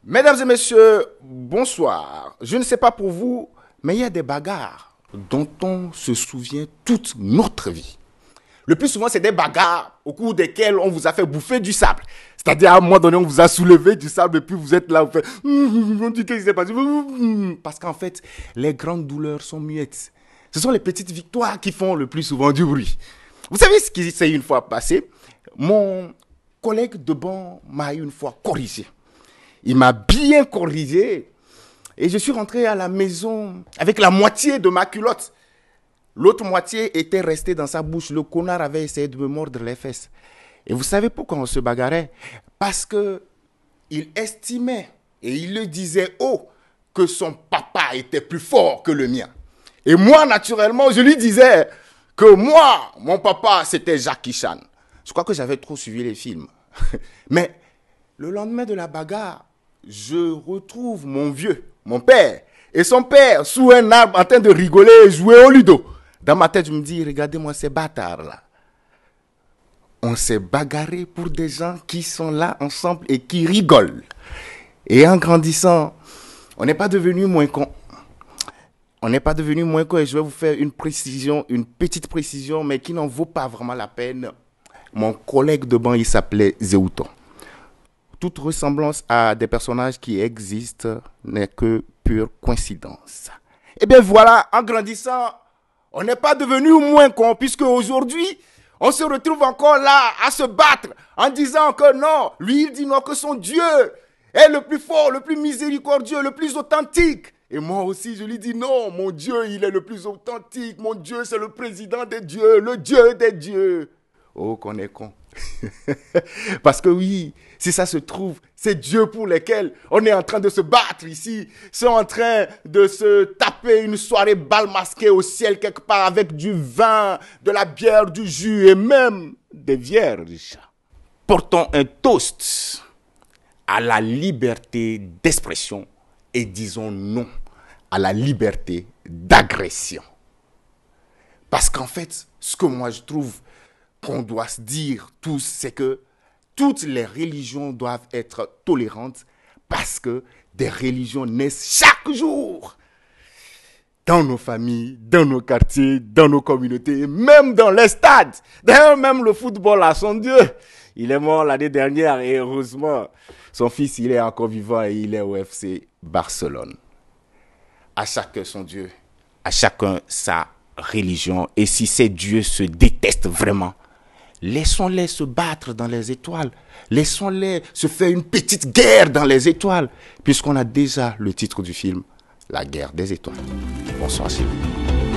Mesdames et messieurs, bonsoir. Je ne sais pas pour vous, mais il y a des bagarres dont on se souvient toute notre vie. Le plus souvent, c'est des bagarres au cours desquelles on vous a fait bouffer du sable. C'est-à-dire, à un moment donné, on vous a soulevé du sable et puis vous êtes là, vous faites... On dit qu'est-ce qui s'est passé. Parce qu'en fait, les grandes douleurs sont muettes. Ce sont les petites victoires qui font le plus souvent du bruit. Vous savez ce qui s'est une fois passé? Mon collègue de banc m'a une fois corrigé. Il m'a bien corrigé et je suis rentré à la maison avec la moitié de ma culotte. L'autre moitié était restée dans sa bouche. Le connard avait essayé de me mordre les fesses. Et vous savez pourquoi on se bagarrait? Parce qu'il estimait, et il le disait haut, que son papa était plus fort que le mien. Et moi, naturellement, je lui disais que moi, mon papa, c'était Jackie Chan. Je crois que j'avais trop suivi les films. Mais le lendemain de la bagarre, je retrouve mon vieux, mon père, et son père sous un arbre en train de rigoler et jouer au ludo. Dans ma tête, je me dis, regardez-moi ces bâtards-là. On s'est bagarré pour des gens qui sont là ensemble et qui rigolent. Et en grandissant, on n'est pas devenu moins cons. On n'est pas devenu moins cons et je vais vous faire une petite précision, mais qui n'en vaut pas vraiment la peine. Mon collègue de banc, il s'appelait Zéouton. Toute ressemblance à des personnages qui existent n'est que pure coïncidence. Et bien voilà, en grandissant, on n'est pas devenu moins con, puisque aujourd'hui, on se retrouve encore là à se battre en disant que non, lui il dit non, que son Dieu est le plus fort, le plus miséricordieux, le plus authentique. Et moi aussi, je lui dis non, mon Dieu, il est le plus authentique, mon Dieu, c'est le président des dieux, le Dieu des dieux. Oh, qu'on est con. Parce que oui, si ça se trouve, ces dieux pour lesquels on est en train de se battre ici sont en train de se taper une soirée bal masquée au ciel quelque part avec du vin, de la bière, du jus et même des vierges. Portons un toast à la liberté d'expression et disons non à la liberté d'agression. Parce qu'en fait, ce que moi je trouve qu'on doit se dire tous, c'est que toutes les religions doivent être tolérantes parce que des religions naissent chaque jour. Dans nos familles, dans nos quartiers, dans nos communautés, même dans les stades. D'ailleurs, même le football a son Dieu. Il est mort l'année dernière et heureusement, son fils, il est encore vivant et il est au FC Barcelone. À chacun son Dieu, à chacun sa religion. Et si ces dieux se détestent vraiment, laissons-les se battre dans les étoiles. Laissons-les se faire une petite guerre dans les étoiles. Puisqu'on a déjà le titre du film, La guerre des étoiles. Bonsoir chez vous.